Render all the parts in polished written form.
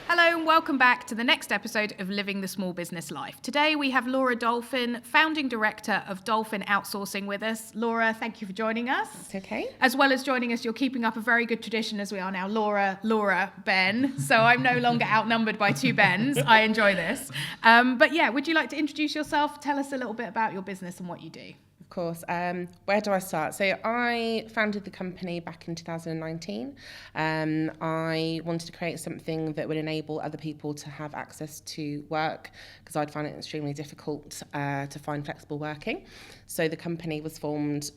Hello and welcome back to the next episode of Living the Small Business Life. Today we have Laura Dolphin, Founding Director of Dolphin Outsourcing with us. Laura, thank you for joining us. It's okay. As well as joining us, you're keeping up a very good tradition as we are now Laura, Ben. So I'm no longer outnumbered by two Bens. I enjoy this. But yeah, would you like to introduce yourself? Tell us a little bit about your business and what you do. Of course. Where do I start? So I founded the company back in 2019. I wanted to create something that would enable other people to have access to work because I'd find it extremely difficult to find flexible working. So the company was formed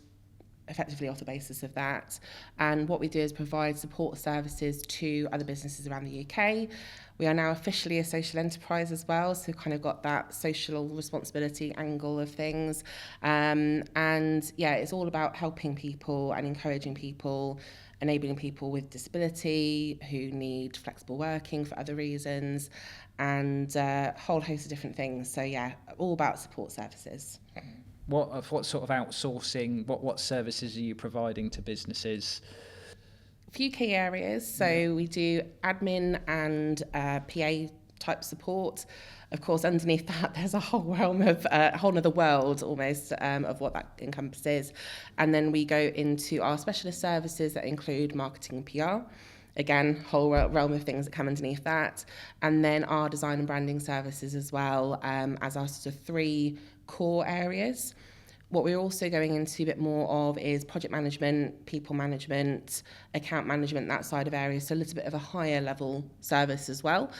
effectively off the basis of that. And what we do is provide support services to other businesses around the UK. We are now officially a social enterprise as well, so we've kind of got that social responsibility angle of things. And yeah, it's all about helping people and encouraging people, enabling people with disability who need flexible working for other reasons, and a whole host of different things. So yeah, all about support services. What sort of outsourcing, what services are you providing to businesses? Few key areas. So we do admin and PA type support. Of course, underneath that, there's a whole realm of a whole other world almost of what that encompasses. And then we go into our specialist services that include marketing and PR. Again, whole realm of things that come underneath that. And then our design and branding services as well, as our sort of three core areas. What we're also going into a bit more of is project management, people management, account management, that side of areas. So a little bit of a higher level service as well.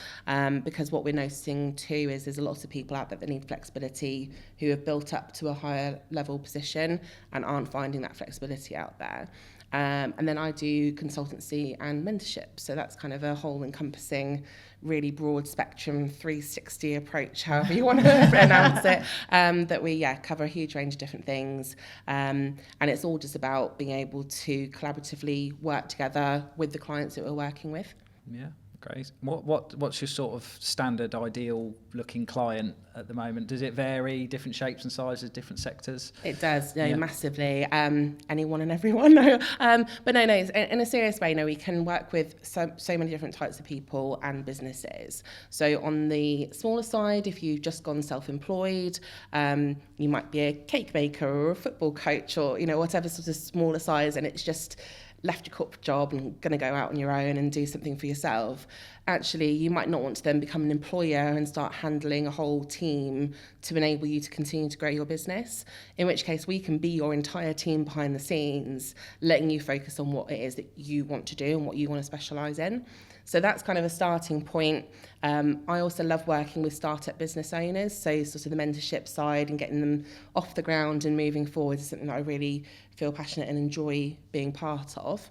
Because what we're noticing too is there's a lot of people out there that need flexibility who have built up to a higher level position and aren't finding that flexibility out there. And then I do consultancy and mentorship. So that's kind of a whole encompassing, really broad spectrum 360 approach, however you want to pronounce it, that we cover a huge range of different things. And it's all just about being able to collaboratively work together with the clients that we're working with. Yeah, great. What's your sort of standard ideal looking client at the moment? Does it vary, different shapes and sizes, different sectors? It does, massively. Anyone and everyone, no. But no, in a serious way, we can work with so many different types of people and businesses. So on the smaller side, if you've just gone self-employed, you might be a cake maker or a football coach or, whatever sort of smaller size, and it's just left your corporate job and going to go out on your own and do something for yourself. Actually, you might not want to then become an employer and start handling a whole team to enable you to continue to grow your business, in which case we can be your entire team behind the scenes, letting you focus on what it is that you want to do and what you want to specialise in. So that's kind of a starting point. I also love working with startup business owners, so sort of the mentorship side and getting them off the ground and moving forward is something that I really feel passionate and enjoy being part of.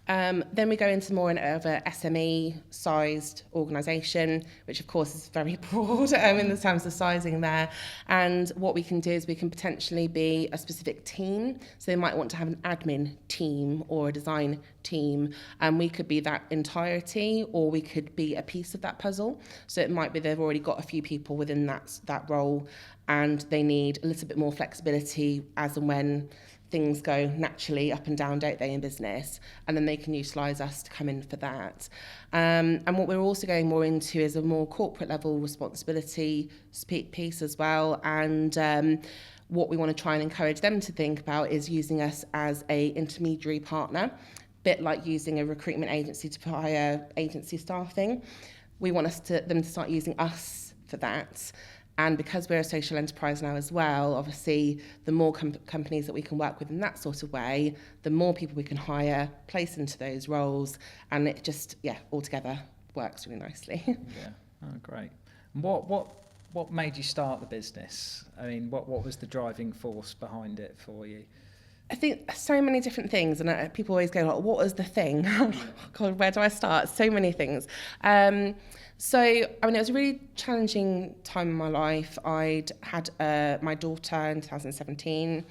Then we go into more of a SME-sized organisation, which of course is very broad in the terms of sizing there. And what we can do is we can potentially be a specific team. So they might want to have an admin team or a design team, and we could be that entirety, or we could be a piece of that puzzle. So it might be they've already got a few people within that role, and they need a little bit more flexibility as and when things go naturally up and down, don't they, in business, and then they can utilise us to come in for that. And what we're also going more into is a more corporate level responsibility piece as well, and what we want to try and encourage them to think about is using us as a intermediary partner, bit like using a recruitment agency to hire agency staffing. We want them to start using us for that. And because we're a social enterprise now as well, obviously, the more companies that we can work with in that sort of way, the more people we can hire, place into those roles, and it just, altogether works really nicely. Yeah, oh, great. And what made you start the business? I mean, what was the driving force behind it for you? I think so many different things, and people always go, what was the thing? God, where do I start? So many things. So, it was a really challenging time in my life. I'd had my daughter in 2017.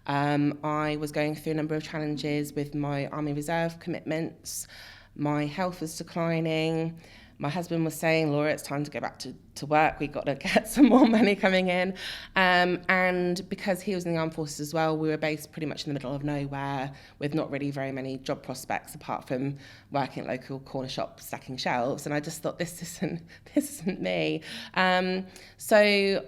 I was going through a number of challenges with my Army Reserve commitments. My health was declining. my husband was saying, Laura, it's time to go back to work. We've got to get some more money coming in. And because he was in the armed forces as well, we were based pretty much in the middle of nowhere with not really very many job prospects apart from working at local corner shops stacking shelves. And I just thought, this isn't me. So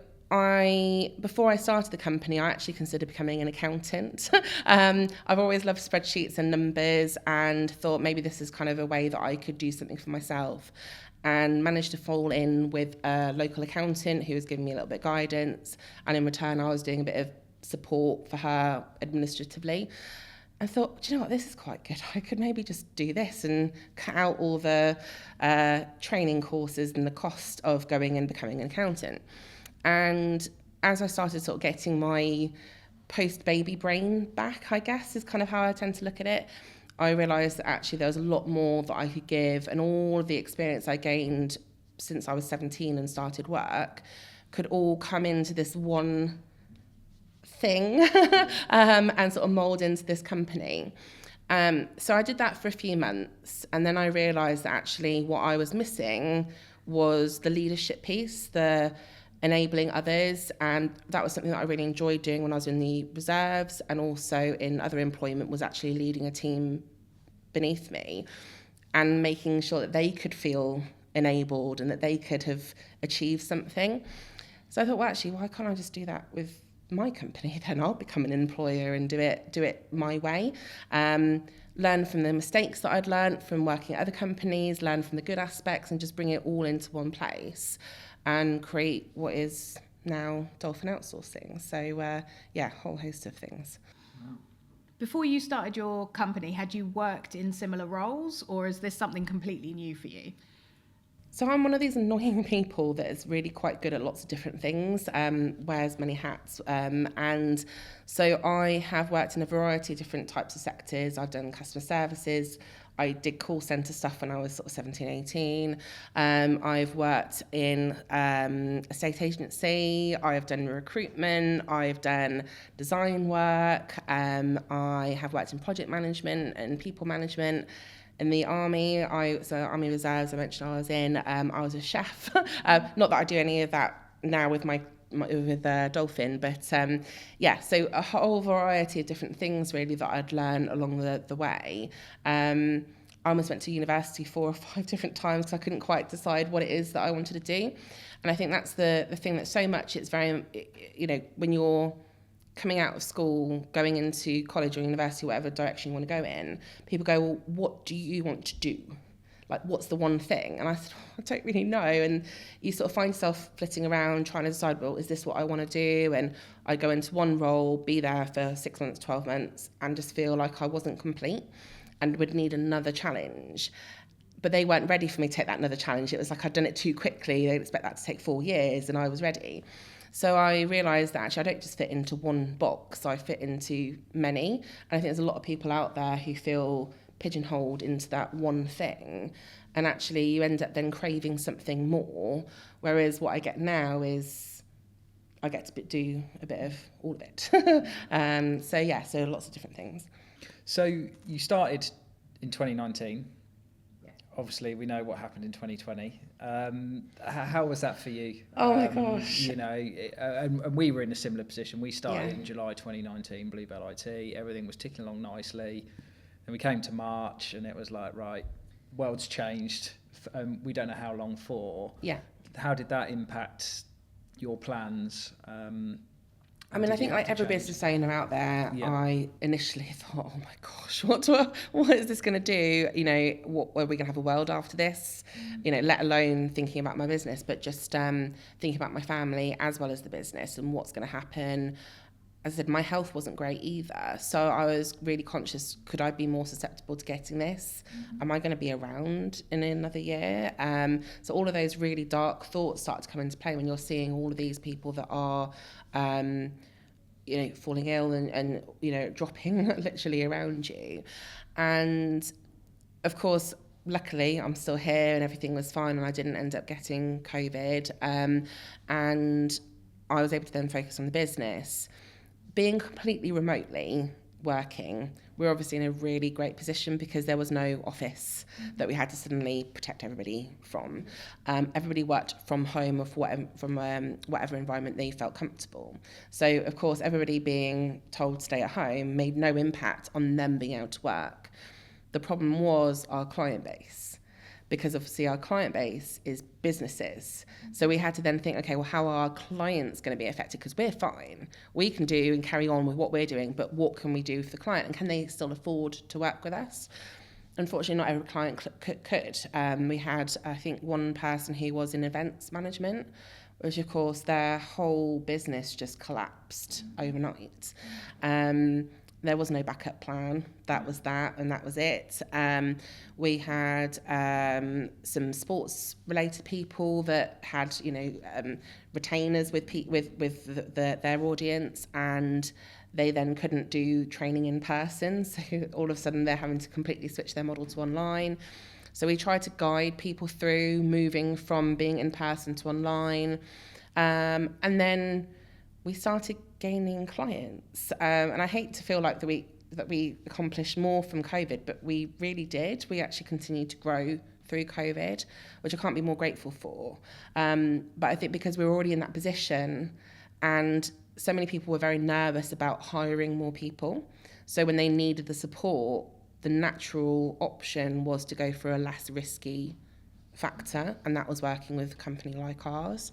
before I started the company, I actually considered becoming an accountant. I've always loved spreadsheets and numbers and thought maybe this is kind of a way that I could do something for myself, and managed to fall in with a local accountant who was giving me a little bit of guidance, and in return I was doing a bit of support for her administratively. I thought, do you know what, this is quite good. I could maybe just do this and cut out all the training courses and the cost of going and becoming an accountant. And as I started sort of getting my post-baby brain back, I guess, is kind of how I tend to look at it, I realised that actually there was a lot more that I could give, and all of the experience I gained since I was 17 and started work could all come into this one thing and sort of mould into this company. So I did that for a few months, and then I realised that actually what I was missing was the leadership piece, the enabling others, and that was something that I really enjoyed doing when I was in the reserves, and also in other employment, was actually leading a team beneath me and making sure that they could feel enabled and that they could have achieved something. So I thought, well, actually, why can't I just do that with my company? Then I'll become an employer and do it my way. Learn from the mistakes that I'd learned from working at other companies, learn from the good aspects, and just bring it all into one place and create what is now Dolphin Outsourcing. So, a whole host of things. Before you started your company, had you worked in similar roles, or is this something completely new for you? So I'm one of these annoying people that is really quite good at lots of different things, wears many hats. And so I have worked in a variety of different types of sectors. I've done customer services. I did call centre stuff when I was sort of 17, 18. I've worked in a state agency. I've done recruitment. I've done design work. I have worked in project management and people management. In the army, Army Reserves, I mentioned I was in. I was a chef. Not that I do any of that now with with Dolphin, but so a whole variety of different things really that I'd learned along the way. I almost went to university 4 or 5 different times because I couldn't quite decide what it is that I wanted to do. And I think that's the thing that so much, it's very, when you're coming out of school, going into college or university, whatever direction you want to go in, people go, well, what do you want to do? Like, what's the one thing? And I said, I don't really know. And you sort of find yourself flitting around trying to decide, well, is this what I want to do? And I go into one role, be there for 6 months, 12 months, and just feel like I wasn't complete and would need another challenge. But they weren't ready for me to take that another challenge. It was like I'd done it too quickly. They'd expect that to take 4 years, and I was ready. So I realised that actually I don't just fit into one box, I fit into many. And I think there's a lot of people out there who feel pigeonholed into that one thing, and actually you end up then craving something more, whereas what I get now is I get to do a bit of all of it. So lots of different things. So you started in 2019. Obviously, we know what happened in 2020. How was that for you? Oh my gosh. And we were in a similar position. We started in July 2019, Bluebell IT. Everything was ticking along nicely. Then we came to March, and it was like, right, world's changed. We don't know how long for. Yeah. How did that impact your plans? I mean, I think like every business owner out there, I initially thought, oh my gosh, what is this going to do? What are we going to have a world after this? Let alone thinking about my business, but just thinking about my family as well as the business and what's going to happen. As I said, my health wasn't great either. So I was really conscious, could I be more susceptible to getting this? Am I going to be around in another year? So all of those really dark thoughts start to come into play when you're seeing all of these people that are, falling ill and dropping literally around you. And of course, luckily, I'm still here and everything was fine and I didn't end up getting COVID. And I was able to then focus on the business. Being completely remotely working, we were obviously in a really great position because there was no office that we had to suddenly protect everybody from. Everybody worked from home or whatever environment they felt comfortable. So, of course, everybody being told to stay at home made no impact on them being able to work. The problem was our client base, because obviously our client base is businesses. So we had to then think, okay, well, how are our clients going to be affected? Because we're fine. We can do and carry on with what we're doing, but what can we do for the client? And can they still afford to work with us? Unfortunately, not every client could. We had, I think, one person who was in events management, which, of course, their whole business just collapsed overnight. There was no backup plan. That was that, and that was it. We had some sports-related people that had, retainers with their audience, and they then couldn't do training in person. So all of a sudden, they're having to completely switch their model to online. So we tried to guide people through moving from being in person to online, and then we started gaining clients, and I hate to feel like that we accomplished more from COVID, but we really did. We actually continued to grow through COVID, which I can't be more grateful for. But I think because we were already in that position, and so many people were very nervous about hiring more people, so when they needed the support, the natural option was to go for a less risky factor, and that was working with a company like ours.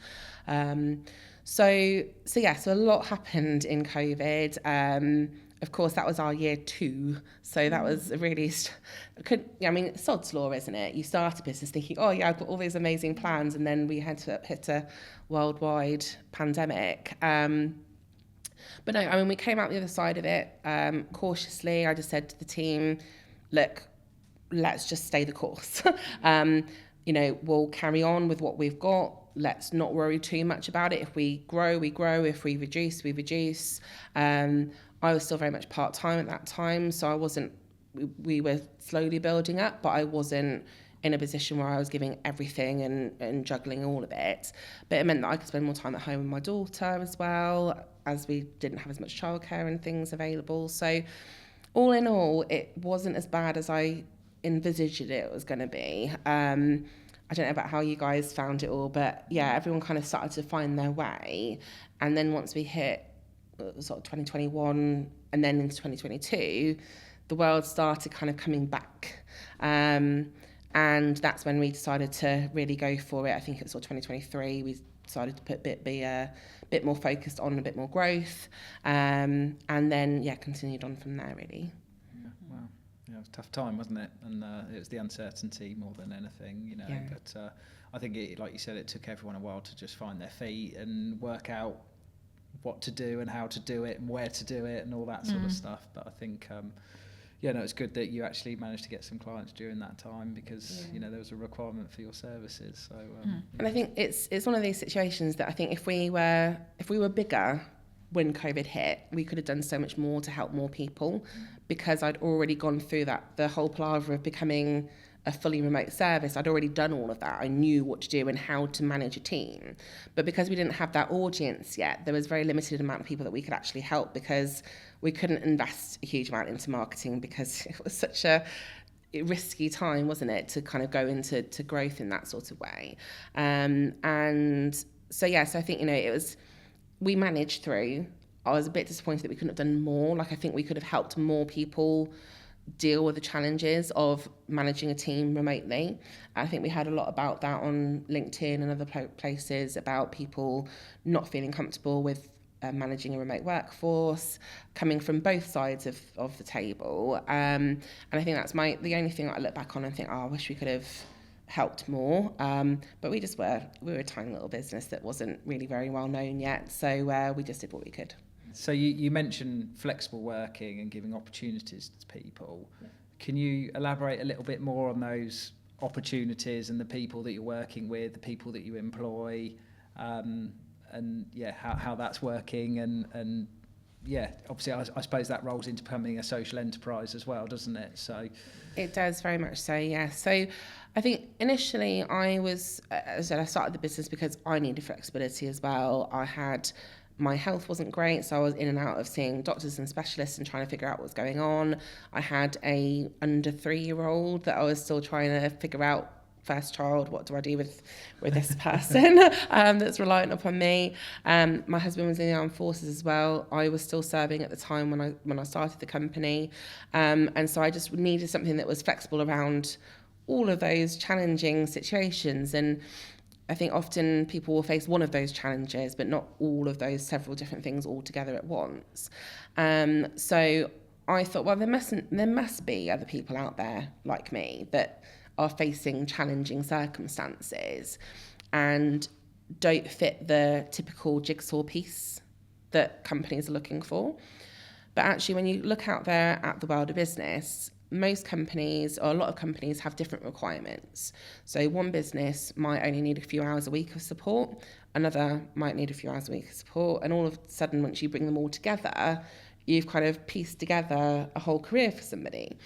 So a lot happened in COVID. Of course, that was our year 2, so that was really sod's law, isn't it? You start a business thinking, oh yeah, I've got all these amazing plans, and then we had to hit a worldwide pandemic. But no, we came out the other side of it cautiously. I just said to the team, look, let's just stay the course. We'll carry on with what we've got. Let's not worry too much about it. If we grow, we grow. If we reduce, we reduce. I was still very much part-time at that time, so we were slowly building up, but I wasn't in a position where I was giving everything and juggling all of it. But it meant that I could spend more time at home with my daughter as well, as we didn't have as much childcare and things available. So all in all, it wasn't as bad as I envisaged it was going to be. I don't know about how you guys found it all, but yeah, everyone kind of started to find their way. And then once we hit sort of 2021 and then into 2022, the world started kind of coming back. And that's when we decided to really go for it. I think it was sort of 2023, we decided to be a bit more focused on a bit more growth. And then, continued on from there, really. Yeah, it was a tough time, wasn't it? And it was the uncertainty more than anything, Yeah. But I think, like you said, it took everyone a while to just find their feet and work out what to do and how to do it and where to do it and all that sort of stuff. But I think, it's good that you actually managed to get some clients during that time because, there was a requirement for your services. So, And I think it's one of these situations that I think if we were bigger when COVID hit, we could have done so much more to help more people because I'd already gone through the whole palaver of becoming a fully remote service. I'd already done all of that. I knew what to do and how to manage a team. But because we didn't have that audience yet, there was very limited amount of people that we could actually help because we couldn't invest a huge amount into marketing because it was such a risky time, wasn't it, to kind of go into growth in that sort of way. So I think, it was, we managed through. I was a bit disappointed that we couldn't have done more. I think we could have helped more people deal with the challenges of managing a team remotely. I think we heard a lot about that on LinkedIn and other places about people not feeling comfortable with managing a remote workforce, coming from both sides of the table. And I think that's the only thing that I look back on and think, I wish we could have helped more. But we were a tiny little business that wasn't really very well known yet. So we just did what we could. So you mentioned flexible working and giving opportunities to people. Yeah. Can you elaborate a little bit more on those opportunities and the people that you're working with, the people that you employ, and how that's working and obviously I suppose that rolls into becoming a social enterprise as well, doesn't it? So it does very much so, yeah. So I think initially I started the business because I needed flexibility as well. I had my health wasn't great, so I was in and out of seeing doctors and specialists and trying to figure out what was going on. I had a under 3-year-old that I was still trying to figure out, first child, what do I do with this person that's reliant upon me. My husband was in the armed forces as well. I was still serving at the time when I started the company, and so I just needed something that was flexible around all of those challenging situations. And I think often people will face one of those challenges, but not all of those several different things all together at once. So I thought, well, there must be other people out there like me that are facing challenging circumstances and don't fit the typical jigsaw piece that companies are looking for. But actually, when you look out there at the world of business, most companies, or a lot of companies, have different requirements. So one business might only need a few hours a week of support, another might need a few hours a week of support, and all of a sudden, once you bring them all together, you've kind of pieced together a whole career for somebody.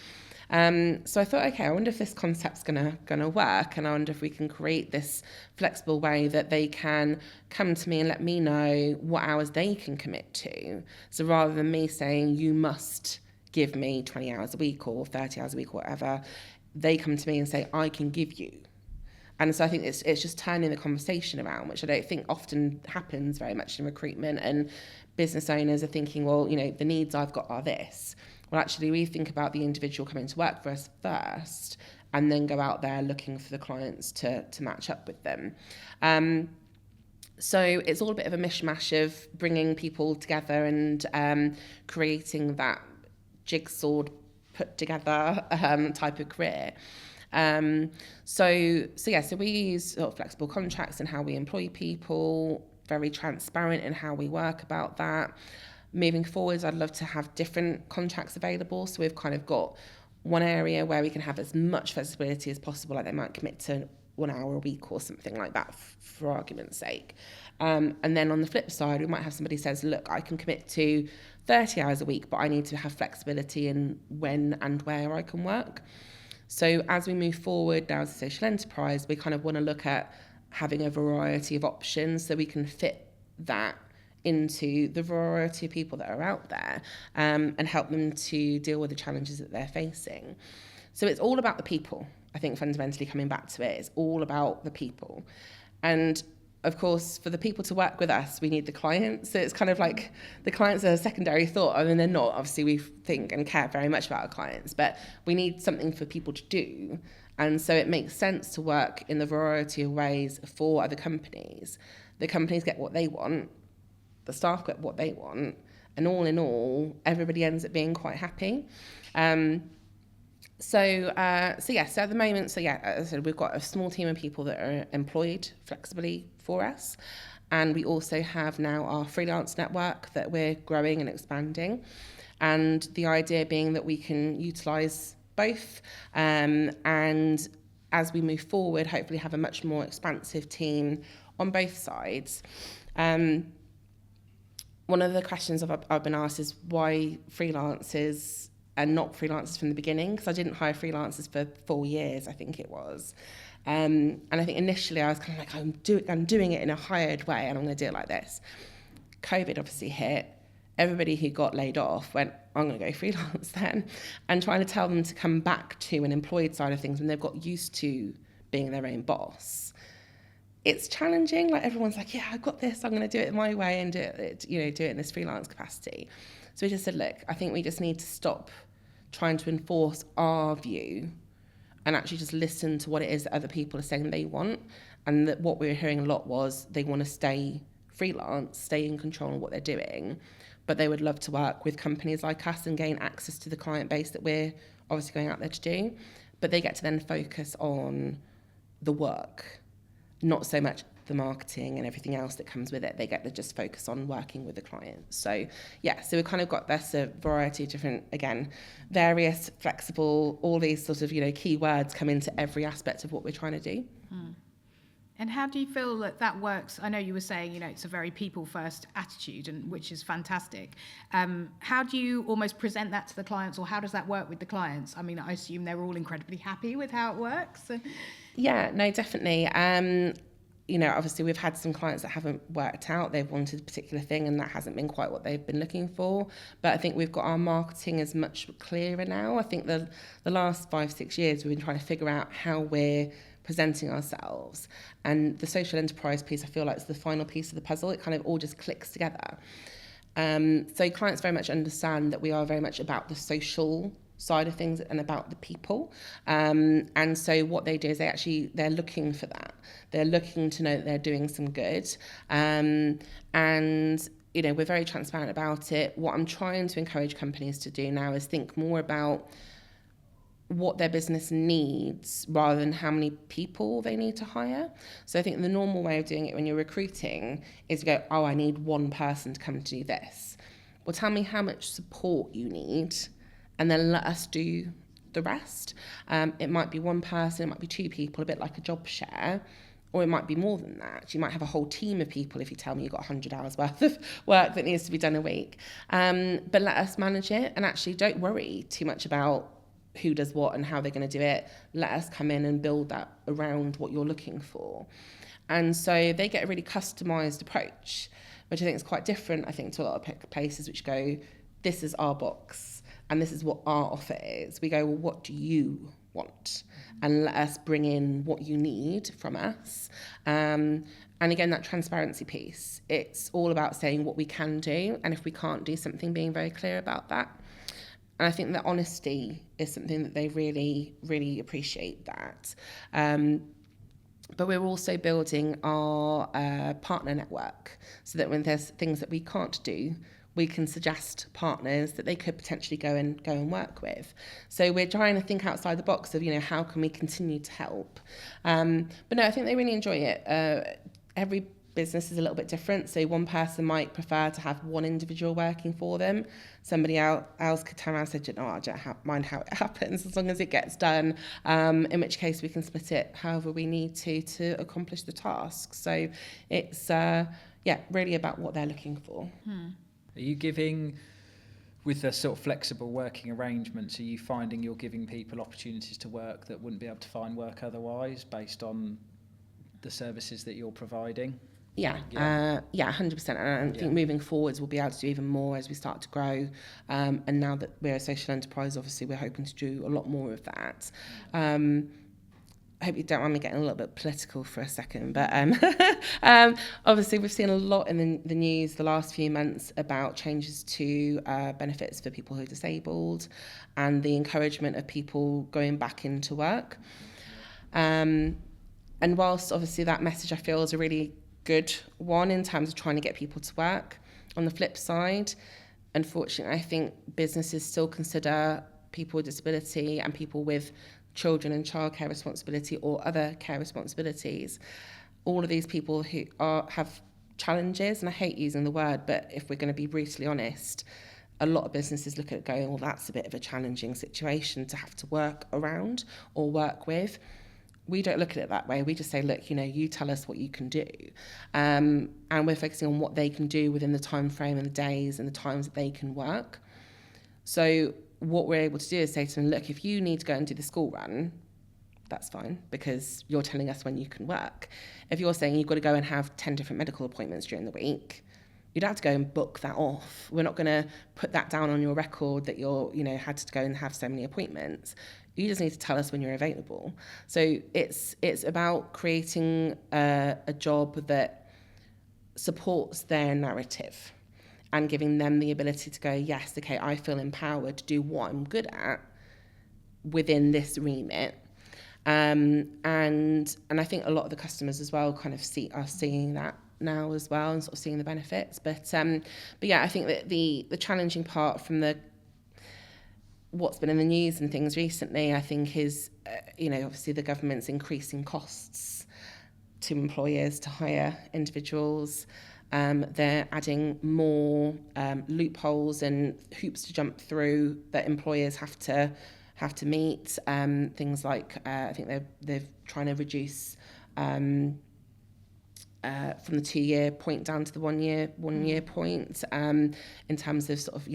So I thought, okay, I wonder if this concept's gonna work, and I wonder if we can create this flexible way that they can come to me and let me know what hours they can commit to. So rather than me saying, you must give me 20 hours a week or 30 hours a week or whatever, they come to me and say, I can give you. And so I think it's just turning the conversation around, which I don't think often happens very much in recruitment. And business owners are thinking, well, the needs I've got are this. Well, actually, we think about the individual coming to work for us first, and then go out there looking for the clients to match up with them. So it's all a bit of a mishmash of bringing people together and creating that jigsaw put together type of career. So we use sort of flexible contracts in how we employ people, very transparent in how we work about that. Moving forwards, I'd love to have different contracts available. So we've kind of got one area where we can have as much flexibility as possible, like they might commit to 1 hour a week or something like that, for argument's sake. And then on the flip side, we might have somebody says, look, I can commit to 30 hours a week, but I need to have flexibility in when and where I can work. So as we move forward now as a social enterprise, we kind of want to look at having a variety of options so we can fit that into the variety of people that are out there, and help them to deal with the challenges that they're facing. So it's all about the people. I think fundamentally coming back to it, it's all about the people. And of course, for the people to work with us, we need the clients. So it's kind of like the clients are a secondary thought. I mean, they're not. Obviously, we think and care very much about our clients, but we need something for people to do. And so it makes sense to work in the variety of ways for other companies. The companies get what they want, the staff get what they want, and all in all, everybody ends up being quite happy. So at the moment, as I said, we've got a small team of people that are employed flexibly for us. And we also have now our freelance network that we're growing and expanding. And the idea being that we can utilise both. And as we move forward, hopefully have a much more expansive team on both sides. One of the questions I've been asked is why freelancers and not freelancers from the beginning, because I didn't hire freelancers for 4 years, I think it was. And I think initially I was kind of like, I'm doing it in a hired way and I'm going to do it like this. COVID obviously hit. Everybody who got laid off went, I'm going to go freelance then. And trying to tell them to come back to an employed side of things when they've got used to being their own boss. It's challenging. Like everyone's like, yeah, I've got this. I'm going to do it my way and do it in this freelance capacity. So we just said, look, I think we just need to stop trying to enforce our view and actually just listen to what it is that other people are saying they want. And that what we were hearing a lot was they want to stay freelance, stay in control of what they're doing, but they would love to work with companies like us and gain access to the client base that we're obviously going out there to do. But they get to then focus on the work, not so much the marketing and everything else that comes with it. They get to just focus on working with the clients. So we've kind of got this variety of different, again, various, flexible, all these sort of, key words come into every aspect of what we're trying to do. And how do you feel that works? I know you were saying, it's a very people-first attitude, and which is fantastic. How do you almost present that to the clients, or how does that work with the clients? I mean, I assume they're all incredibly happy with how it works. Yeah, no, definitely. obviously we've had some clients that haven't worked out. They've wanted a particular thing and that hasn't been quite what they've been looking for. But I think we've got our marketing is much clearer now. I think the last 5-6 years we've been trying to figure out how we're presenting ourselves. And the social enterprise piece, I feel like, is the final piece of the puzzle. It kind of all just clicks together. So clients very much understand that we are very much about the social side of things and about the people. And so what they do is they're looking for that. They're looking to know that they're doing some good. And, we're very transparent about it. What I'm trying to encourage companies to do now is think more about what their business needs rather than how many people they need to hire. So I think the normal way of doing it when you're recruiting is to go, I need one person to come to do this. Well, tell me how much support you need, and then let us do the rest. It might be one person, it might be 2 people, a bit like a job share, or it might be more than that. You might have a whole team of people if you tell me you've got 100 hours worth of work that needs to be done a week. But let us manage it, and actually don't worry too much about who does what and how they're going to do it. Let us come in and build that around what you're looking for. And so they get a really customised approach, which I think is quite different, I think, to a lot of places which go, this is our box and this is what our offer is. We go, well, what do you want? And let us bring in what you need from us. And again, that transparency piece, it's all about saying what we can do, and if we can't do something, being very clear about that. And I think that honesty is something that they really, really appreciate that. But we're also building our partner network so that when there's things that we can't do, we can suggest partners that they could potentially go and work with. So we're trying to think outside the box of, how can we continue to help? But no, I think they really enjoy it. Every business is a little bit different. So one person might prefer to have one individual working for them. Somebody else could turn around and say, I don't mind how it happens as long as it gets done, in which case we can split it however we need to accomplish the task. So it's, really about what they're looking for. Are you giving, with the sort of flexible working arrangements, are you finding you're giving people opportunities to work that wouldn't be able to find work otherwise based on the services that you're providing? Yeah, 100%. And I think moving forwards, we'll be able to do even more as we start to grow. And now that we're a social enterprise, obviously, we're hoping to do a lot more of that. I hope you don't mind me getting a little bit political for a second, but obviously we've seen a lot in the news the last few months about changes to benefits for people who are disabled and the encouragement of people going back into work. And whilst obviously that message I feel is a really good one in terms of trying to get people to work, on the flip side, unfortunately, I think businesses still consider people with disability and people with children and childcare responsibility or other care responsibilities, all of these people who have challenges, and I hate using the word, but if we're going to be brutally honest, a lot of businesses look at it going, well, that's a bit of a challenging situation to have to work around or work with. We don't look at it that way. We just say, look, you tell us what you can do. And we're focusing on what they can do within the time frame and the days and the times that they can work. So what we're able to do is say to them, look, if you need to go and do the school run, that's fine, because you're telling us when you can work. If you're saying you've got to go and have 10 different medical appointments during the week, you'd have to go and book that off. We're not going to put that down on your record that you're, had to go and have so many appointments. You just need to tell us when you're available. So it's about creating a job that supports their narrative and giving them the ability to go, yes, okay, I feel empowered to do what I'm good at within this remit. And I think a lot of the customers as well kind of are seeing that now as well and sort of seeing the benefits. But yeah, I think that the challenging part from what's been in the news and things recently, I think is, obviously the government's increasing costs to employers to hire individuals. They're adding more loopholes and hoops to jump through that employers have to meet. Things like I think they're trying to reduce from the 2-year point down to the 1 year point in terms of sort of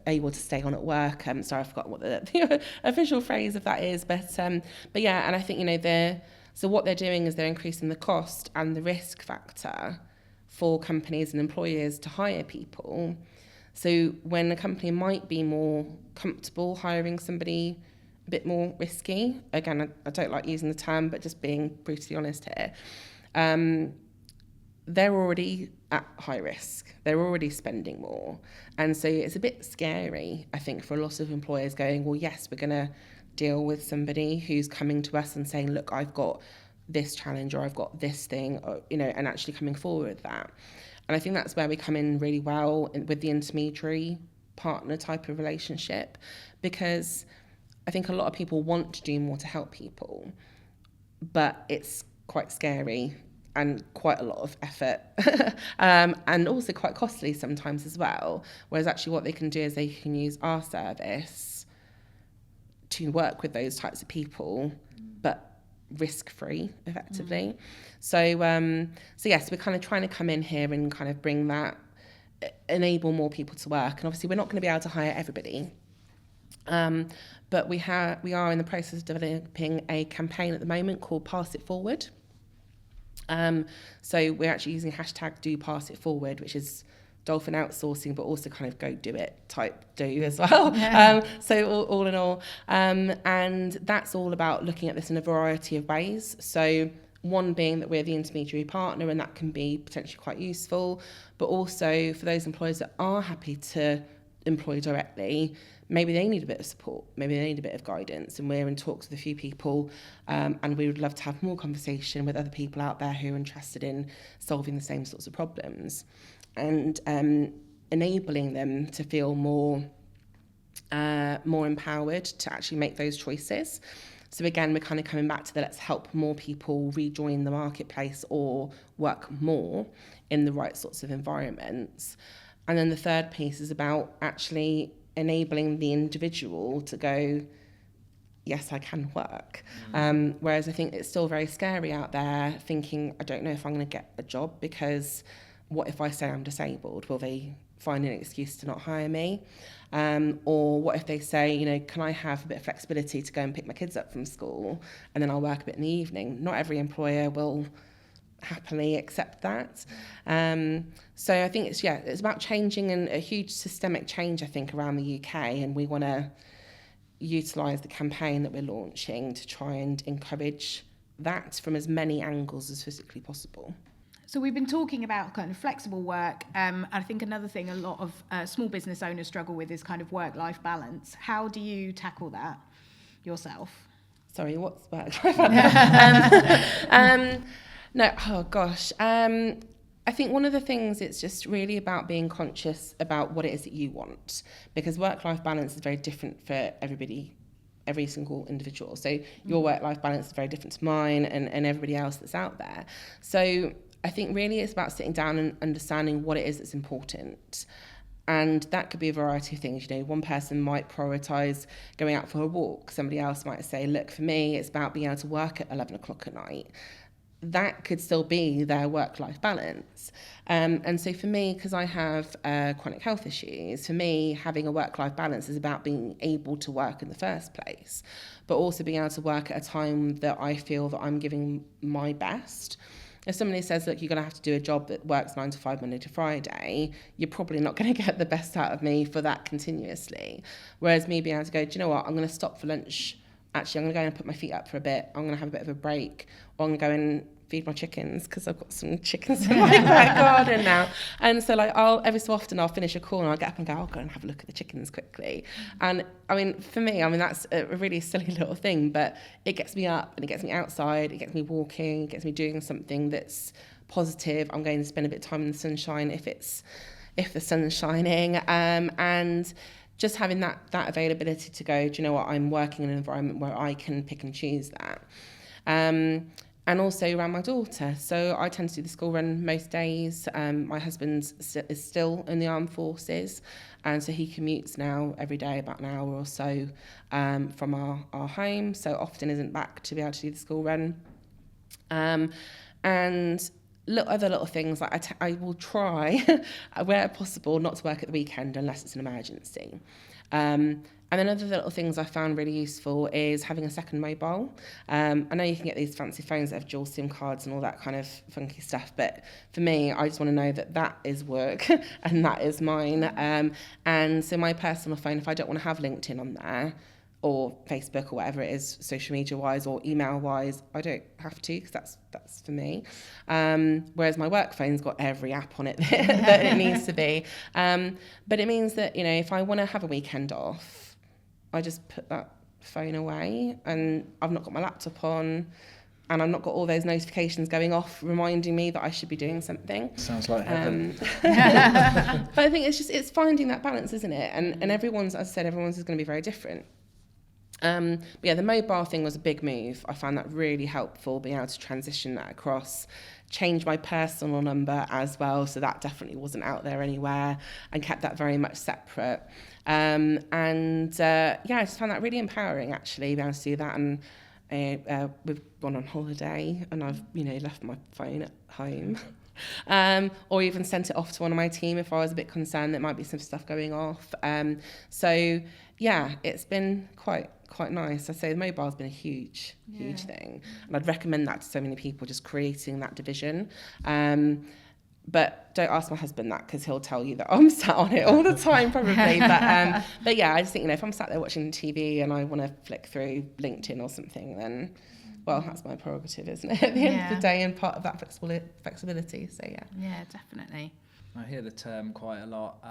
able to stay on at work. Sorry, I forgot what the official phrase of that is, but yeah, and I think So what they're doing is they're increasing the cost and the risk factor for companies and employers to hire people. So when a company might be more comfortable hiring somebody a bit more risky, again, I don't like using the term, but just being brutally honest here, they're already at high risk. They're already spending more. And so it's a bit scary, I think, for a lot of employers going, well, yes, we're going to deal with somebody who's coming to us and saying, look, I've got this challenge or I've got this thing, or, and actually coming forward with that. And I think that's where we come in really well with the intermediary partner type of relationship, because I think a lot of people want to do more to help people, but it's quite scary and quite a lot of effort and also quite costly sometimes as well. Whereas actually what they can do is they can use our service to work with those types of people, but risk-free effectively. So yes, we're kind of trying to come in here and kind of bring that, enable more people to work. And obviously we're not going to be able to hire everybody. But we are in the process of developing a campaign at the moment called Pass It Forward. So we're actually using hashtag do pass it forward, which is Dolphin Outsourcing, but also kind of go do it type do as well. Yeah. So all in all, and that's all about looking at this in a variety of ways. So one being that we're the intermediary partner, and that can be potentially quite useful, but also for those employers that are happy to employ directly, maybe they need a bit of support, maybe they need a bit of guidance, and we're in talks with a few people, and we would love to have more conversation with other people out there who are interested in solving the same sorts of problems, and enabling them to feel more empowered to actually make those choices. So again, we're kind of coming back to the let's help more people rejoin the marketplace or work more in the right sorts of environments. And then the third piece is about actually enabling the individual to go, yes, I can work. Whereas I think it's still very scary out there thinking, I don't know if I'm going to get a job, because what if I say I'm disabled? Will they find an excuse to not hire me? Or what if they say, can I have a bit of flexibility to go and pick my kids up from school and then I'll work a bit in the evening? Not every employer will happily accept that. So I think it's about changing, and a huge systemic change, I think, around the UK, and we want to utilise the campaign that we're launching to try and encourage that from as many angles as physically possible. So we've been talking about kind of flexible work. I think another thing a lot of small business owners struggle with is kind of work-life balance. How do you tackle that yourself? Sorry, what's work-life balance? No, oh gosh. I think one of the things, it's just really about being conscious about what it is that you want, because work-life balance is very different for everybody, every single individual. So your work-life balance is very different to mine and everybody else that's out there. So I think really it's about sitting down and understanding what it is that's important. And that could be a variety of things. One person might prioritise going out for a walk. Somebody else might say, look, for me, it's about being able to work at 11 o'clock at night. That could still be their work-life balance. And so for me, because I have chronic health issues, for me, having a work-life balance is about being able to work in the first place, but also being able to work at a time that I feel that I'm giving my best. If somebody says, look, you're going to have to do a job that works 9 to 5, Monday to Friday, you're probably not going to get the best out of me for that continuously. Whereas me being able to go, do you know what, I'm going to stop for lunch. Actually, I'm going to go and put my feet up for a bit. I'm going to have a bit of a break. Or I'm going to go and feed my chickens, because I've got some chickens in my back garden now. And so every so often I'll finish a call and I'll get up and go, I'll go and have a look at the chickens quickly. And for me, that's a really silly little thing, but it gets me up and it gets me outside, it gets me walking, it gets me doing something that's positive. I'm going to spend a bit of time in the sunshine if the sun's shining. And just having that availability to go, do you know what, I'm working in an environment where I can pick and choose that. And also around my daughter. So I tend to do the school run most days. My husband is still in the armed forces, and so he commutes now every day about an hour or so from our home, so often isn't back to be able to do the school run. And other little things, like I will try, where possible, not to work at the weekend unless it's an emergency. And And then other little things I found really useful is having a second mobile. I know you can get these fancy phones that have dual SIM cards and all that kind of funky stuff, but for me, I just want to know that that is work and that is mine. And so my personal phone, if I don't want to have LinkedIn on there, or Facebook or whatever it is, social media wise or email wise, I don't have to, because that's for me. Whereas my work phone's got every app on it that it needs to be. But it means that, you know, if I want to have a weekend off, I just put that phone away, and I've not got my laptop on, and I've not got all those notifications going off reminding me that I should be doing something. Sounds like heaven. But I think it's finding that balance, isn't it? And everyone's, as I said, everyone's is going to be very different. But yeah, the mobile thing was a big move. I found that really helpful, being able to transition that across, change my personal number as well, so that definitely wasn't out there anywhere, and kept that very much separate. Yeah, I just found that really empowering, actually, being able to do that. And we've gone on holiday, and I've, you know, left my phone at home. Or even sent it off to one of my team if I was a bit concerned there might be some stuff going off. So yeah, it's been quite nice. I'd say the mobile's been a huge thing, and I'd recommend that to so many people, just creating that division. But don't ask my husband that, because he'll tell you that I'm sat on it all the time, probably. But yeah, I just think, you know, if I'm sat there watching TV and I want to flick through LinkedIn or something, then, well, that's my prerogative, isn't it, at the end of the day, and part of that flexibility. So yeah. Yeah, definitely. I hear the term quite a lot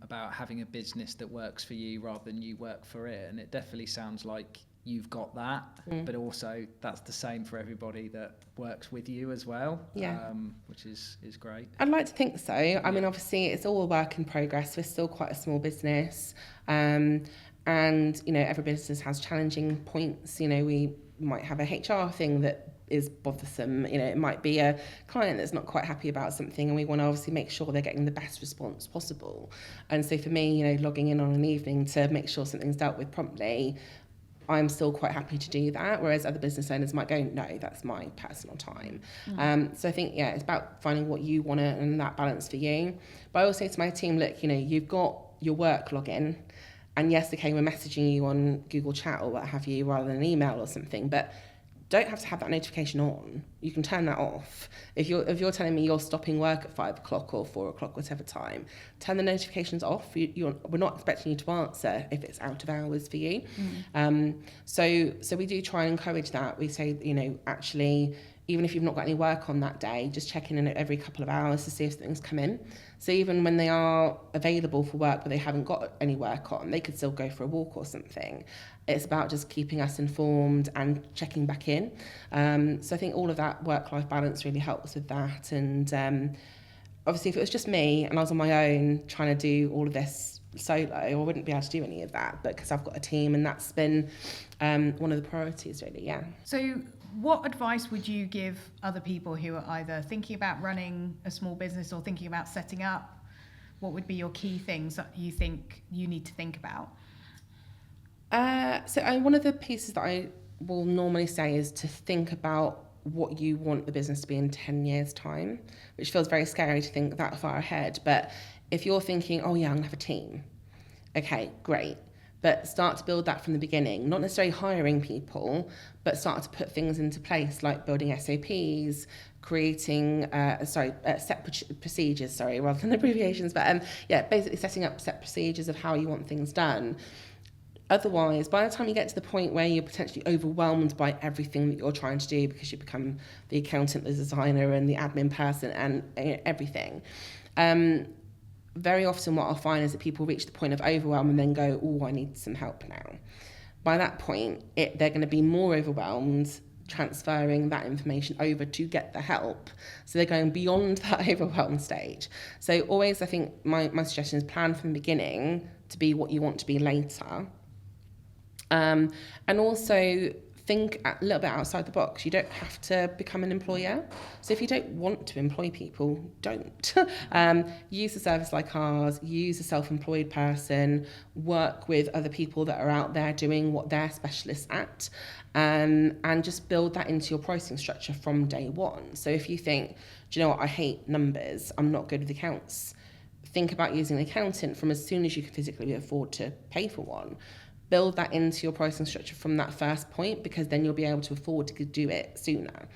about having a business that works for you rather than you work for it, and it definitely sounds like you've got that, but also that's the same for everybody that works with you as well, which is great. I'd like to think so. I mean, obviously it's all a work in progress. We're still quite a small business, and you know, every business has challenging points. You know, we might have a HR thing that is bothersome. You know, it might be a client that's not quite happy about something, and we want to obviously make sure they're getting the best response possible. And so for me, you know, logging in on an evening to make sure something's dealt with promptly, I'm still quite happy to do that, whereas other business owners might go, no, that's my personal time. So I think, yeah, it's about finding what you want and that balance for you. But I always say to my team, look, you know, you've got your work login, and yes, okay, we're messaging you on Google Chat or what have you, rather than an email or something, but don't have to have that notification on. You can turn that off. If you're telling me you're stopping work at 5 o'clock or 4 o'clock, whatever time, turn the notifications off. We're not expecting you to answer if it's out of hours for you. So we do try and encourage that. We say, you know, actually, even if you've not got any work on that day, just checking in every couple of hours to see if something's come in. So even when they are available for work but they haven't got any work on, they could still go for a walk or something. It's about just keeping us informed and checking back in. So I think all of that work-life balance really helps with that. And obviously if it was just me and I was on my own trying to do all of this solo, I wouldn't be able to do any of that, but because I've got a team, and that's been one of the priorities, really. Yeah. So what advice would you give other people who are either thinking about running a small business or thinking about setting up? What would be your key things that you think you need to think about? So one of the pieces that I will normally say is to think about what you want the business to be in 10 years' time, which feels very scary to think that far ahead. But if you're thinking, oh yeah, I'm going to have a team, okay, great. But start to build that from the beginning, not necessarily hiring people, but start to put things into place like building SOPs, creating set procedures, rather than abbreviations, but basically setting up set procedures of how you want things done. Otherwise, by the time you get to the point where you're potentially overwhelmed by everything that you're trying to do, because you become the accountant, the designer, and the admin person, and everything, very often what I'll find is that people reach the point of overwhelm and then go, oh, I need some help now. By that point, they're going to be more overwhelmed transferring that information over to get the help. So they're going beyond that overwhelmed stage. So always, I think my suggestion is plan from the beginning to be what you want to be later. And also think a little bit outside the box. You don't have to become an employer. So if you don't want to employ people, don't. Use a service like ours, use a self-employed person, work with other people that are out there doing what they're specialists at, and just build that into your pricing structure from day one. So if you think, do you know what, I hate numbers, I'm not good with accounts, think about using an accountant from as soon as you can physically afford to pay for one. build that into your pricing structure from that first point, because then you'll be able to afford to do it sooner.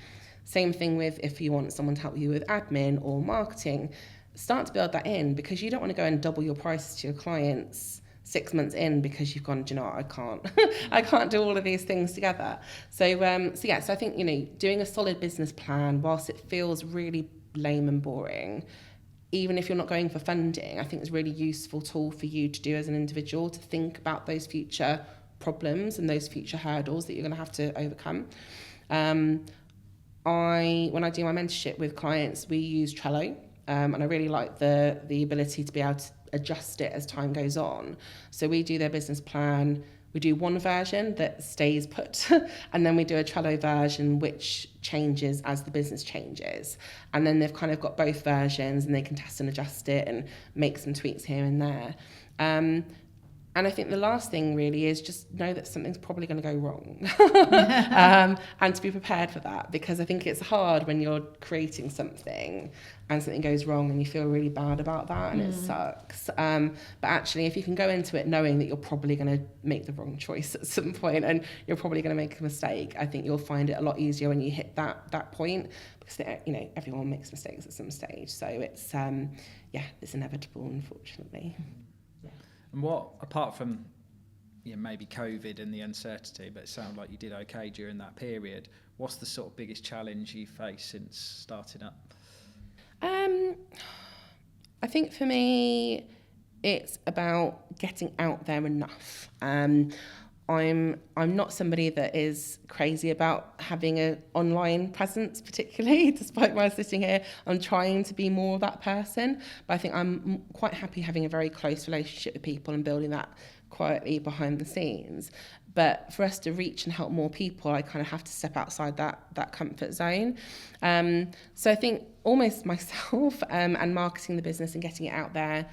Same thing with if you want someone to help you with admin or marketing, start to build that in, because you don't want to go and double your prices to your clients 6 months in because you've gone, do you know what, I can't I can't do all of these things together. So I think, you know, doing a solid business plan, whilst it feels really lame and boring, even if you're not going for funding, I think it's a really useful tool for you to do as an individual, to think about those future problems and those future hurdles that you're going to have to overcome. When I do my mentorship with clients, we use Trello, and I really like the ability to be able to adjust it as time goes on. So we do their business plan, we do one version that stays put, and then we do a Trello version which changes as the business changes. And then they've kind of got both versions, and they can test and adjust it and make some tweaks here and there. And I think the last thing really is just know that something's probably going to go wrong, and to be prepared for that, because I think it's hard when you're creating something and something goes wrong and you feel really bad about that, and it sucks. But actually, if you can go into it knowing that you're probably going to make the wrong choice at some point and you're probably going to make a mistake, I think you'll find it a lot easier when you hit that point, because you know, everyone makes mistakes at some stage. So it's it's inevitable, unfortunately. And what, apart from maybe COVID and the uncertainty, but it sounded like you did okay during that period, what's the sort of biggest challenge you faced since starting up? I think for me, it's about getting out there enough. I'm not somebody that is crazy about having an online presence particularly, despite my sitting here. I'm trying to be more of that person, but I think I'm quite happy having a very close relationship with people and building that quietly behind the scenes. But for us to reach and help more people, I kind of have to step outside that comfort zone. So I think almost myself and marketing the business and getting it out there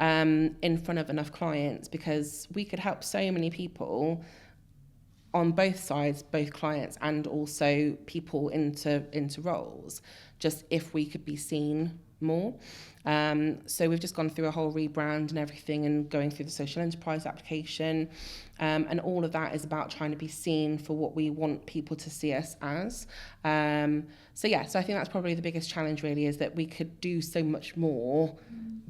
in front of enough clients, because we could help so many people on both sides, both clients and also people into roles, just if we could be seen more. So we've just gone through a whole rebrand and everything, and going through the social enterprise application, and all of that is about trying to be seen for what we want people to see us as. So I think that's probably the biggest challenge really, is that we could do so much more,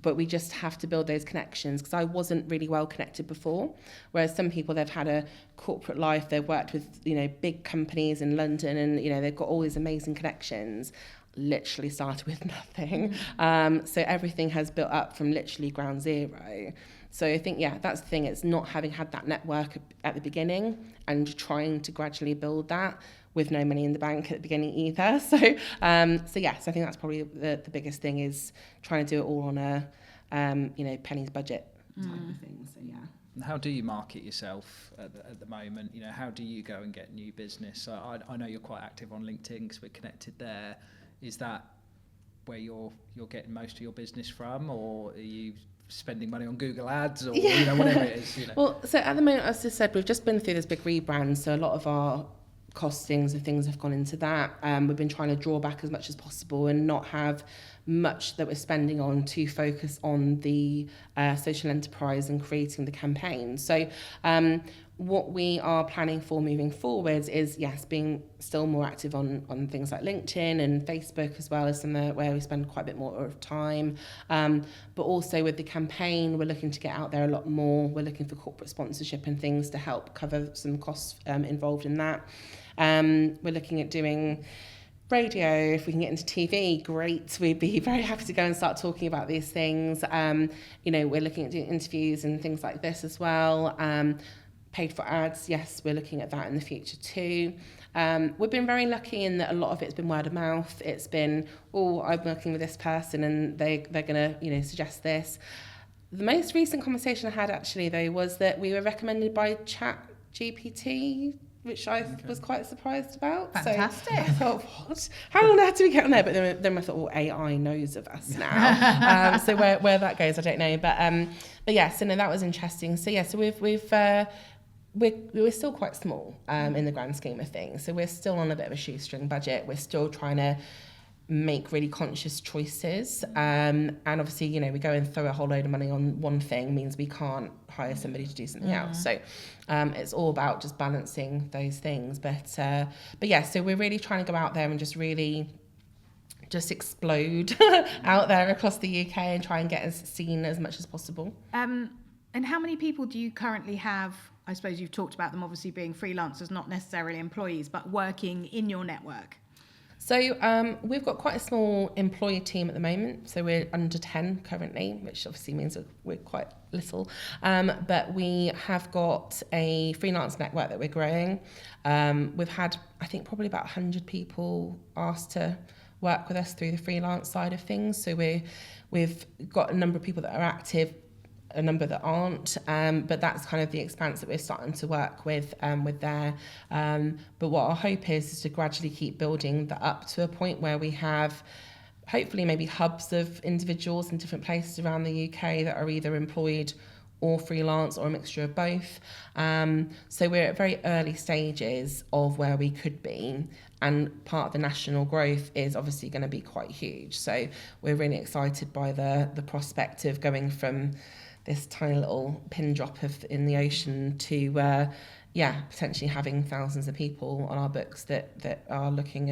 but we just have to build those connections, because I wasn't really well connected before, whereas some people, they've had a corporate life, they've worked with, you know, big companies in London, and, you know, they've got all these amazing connections. Literally started with nothing. So everything has built up from literally ground zero. So I think, that's the thing. It's not having had that network at the beginning and trying to gradually build that with no money in the bank at the beginning either. So I think that's probably the biggest thing, is trying to do it all on a, pennies budget type of thing. So And how do you market yourself at the moment? You know, how do you go and get new business? I know you're quite active on LinkedIn because we're connected there. Is that where you're getting most of your business from, or are you spending money on Google Ads, or whatever it is? Well, so at the moment, as I said, we've just been through this big rebrand, so a lot of our costings and things have gone into that. We've been trying to draw back as much as possible and not have much that we're spending on, to focus on the social enterprise and creating the campaign. So what we are planning for moving forwards is, being still more active on things like LinkedIn and Facebook, as well as somewhere where we spend quite a bit more of time. But also with the campaign, we're looking to get out there a lot more. We're looking for corporate sponsorship and things to help cover some costs involved in that. We're looking at doing radio. If we can get into TV, great. We'd be very happy to go and start talking about these things. We're looking at doing interviews and things like this as well. Paid for ads, yes, we're looking at that in the future too. We've been very lucky in that a lot of it's been word of mouth. It's been, I'm working with this person and they're going to, suggest this. The most recent conversation I had actually, though, was that we were recommended by ChatGPT, which I was quite surprised about. Fantastic. So I thought, what? How on earth do we get on there? But then I thought, AI knows of us now. So where that goes, I don't know. But so no, that was interesting. So we're still quite small in the grand scheme of things. So we're still on a bit of a shoestring budget. We're still trying to make really conscious choices. And obviously, you know, we go and throw a whole load of money on one thing means we can't hire somebody to do something else. So it's all about just balancing those things. But yeah, so we're really trying to go out there and just really just explode out there across the UK and try and get us seen as much as possible. And how many people do you currently have? I suppose you've talked about them obviously being freelancers, not necessarily employees, but working in your network. So we've got quite a small employee team at the moment. So we're under 10 currently, which obviously means we're quite little. But we have got a freelance network that we're growing. We've had, I think, probably about 100 people asked to work with us through the freelance side of things. So we've got a number of people that are active, a number that aren't, but that's kind of the expanse that we're starting to work with there. But what our hope is to gradually keep building that up to a point where we have hopefully maybe hubs of individuals in different places around the UK that are either employed or freelance or a mixture of both. So we're at very early stages of where we could be, and part of the national growth is obviously going to be quite huge. So we're really excited by the prospect of going from this tiny little pin drop in the ocean to potentially having thousands of people on our books that are looking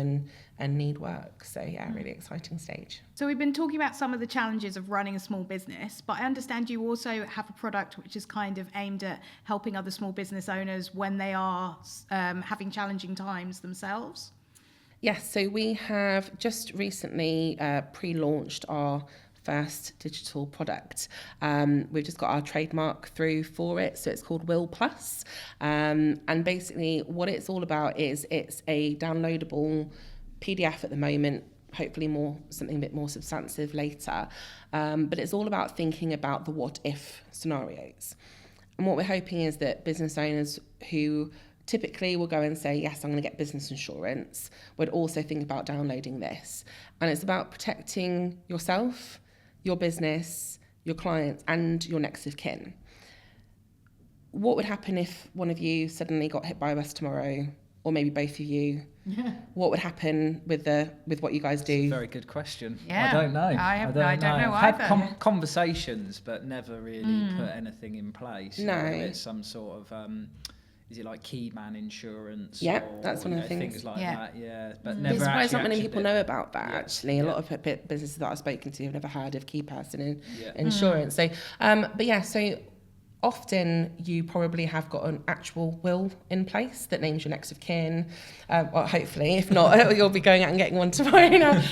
and need work. So yeah, really exciting stage. So we've been talking about some of the challenges of running a small business, but I understand you also have a product which is kind of aimed at helping other small business owners when they are having challenging times themselves. Yes, so we have just recently pre-launched our first digital product. We've just got our trademark through for it, so it's called WilPlus. And basically what it's all about is it's a downloadable PDF at the moment, hopefully something a bit more substantive later. But it's all about thinking about the what if scenarios. And what we're hoping is that business owners who typically will go and say, yes, I'm going to get business insurance, would also think about downloading this. And it's about protecting yourself, your business, your clients, and your next of kin. What would happen if one of you suddenly got hit by a bus tomorrow, or maybe both of you? Yeah. What would happen with what you guys do? That's a very good question. Yeah. I don't know. I don't know I've either. had conversations, but never really put anything in place. No. It's some sort of is it like key man insurance? Yeah, or, that's one of the things. Things like that. Yeah, but I'm never. surprised not many actioned people it. know about that. Yeah. Actually, a lot of businesses that I've spoken to have never heard of key person in insurance. So, but yeah, so often you probably have got an actual will in place that names your next of kin. Well, hopefully, if not, you'll be going out and getting one tomorrow.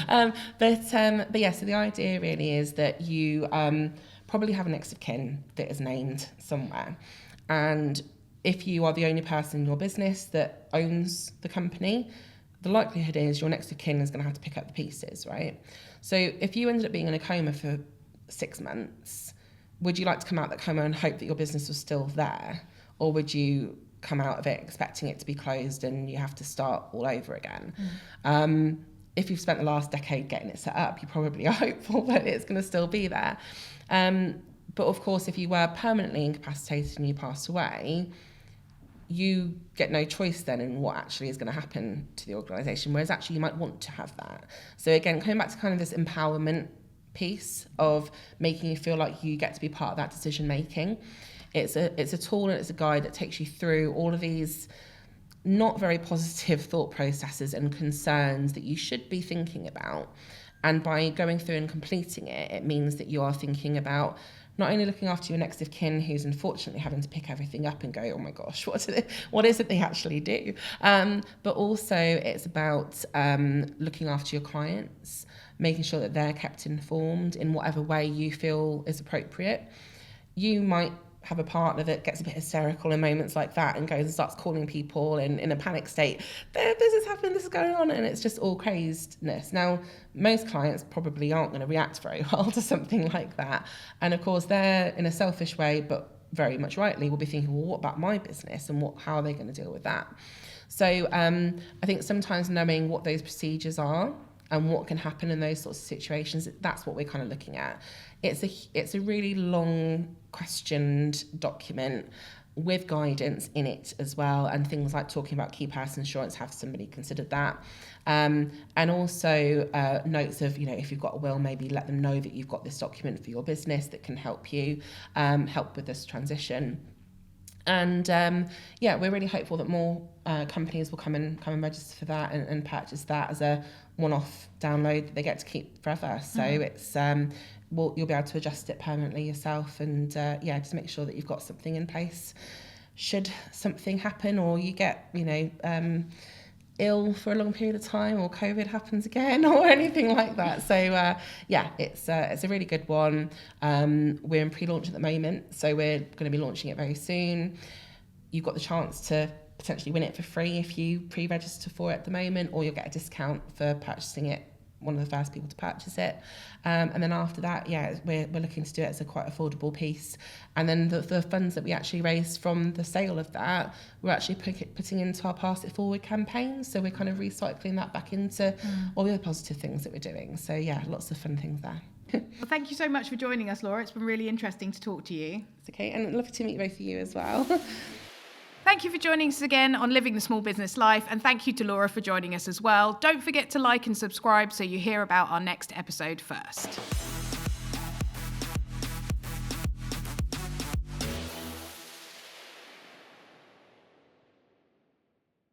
But yeah, so the idea really is that you probably have a next of kin that is named somewhere, and if you are the only person in your business that owns the company, the likelihood is your next of kin is going to have to pick up the pieces, right? So if you ended up being in a coma for 6 months, would you like to come out of that coma and hope that your business was still there? Or would you come out of it expecting it to be closed and you have to start all over again? If you've spent the last decade getting it set up, you probably are hopeful that it's going to still be there. But of course, if you were permanently incapacitated and you passed away, you get no choice then in what actually is going to happen to the organisation, whereas actually you might want to have that. So again, coming back to kind of this empowerment piece of making you feel like you get to be part of that decision making. It's a tool and it's a guide that takes you through all of these not very positive thought processes and concerns that you should be thinking about. And by going through and completing it, it means that you are thinking about not only looking after your next of kin who's unfortunately having to pick everything up and go, oh my gosh, what is it they actually do? But also it's about looking after your clients, making sure that they're kept informed in whatever way you feel is appropriate. You might have a partner that gets a bit hysterical in moments like that and goes and starts calling people in a panic state. This is happening, this is going on, and it's just all craziness. Now, most clients probably aren't going to react very well to something like that. And of course, they're in a selfish way, but very much rightly, will be thinking, well, what about my business and how are they going to deal with that? So I think sometimes knowing what those procedures are and what can happen in those sorts of situations, that's what we're kind of looking at. It's a really long questioned document with guidance in it as well, and things like talking about key person insurance, have somebody considered that, and also notes of, if you've got a will, maybe let them know that you've got this document for your business that can help you help with this transition. And we're really hopeful that more companies will come and register for that and purchase that as a one-off download that they get to keep forever. So it's you'll be able to adjust it permanently yourself, and just make sure that you've got something in place should something happen, or you get ill for a long period of time, or COVID happens again, or anything like that. So it's a really good one. We're in pre-launch at the moment, so we're going to be launching it very soon. You've got the chance to potentially win it for free if you pre-register for it at the moment, or you'll get a discount for purchasing it, one of the first people to purchase it. And then after that, we're looking to do it as a quite affordable piece. And then the funds that we actually raise from the sale of that, we're actually putting into our Pass It Forward campaign. So we're kind of recycling that back into all the other positive things that we're doing. So lots of fun things there. Well, thank you so much for joining us, Laura. It's been really interesting to talk to you. It's okay, and lovely to meet both of you as well. Thank you for joining us again on Living the Small Business Life, and thank you to Laura for joining us as well. Don't forget to like and subscribe so you hear about our next episode first.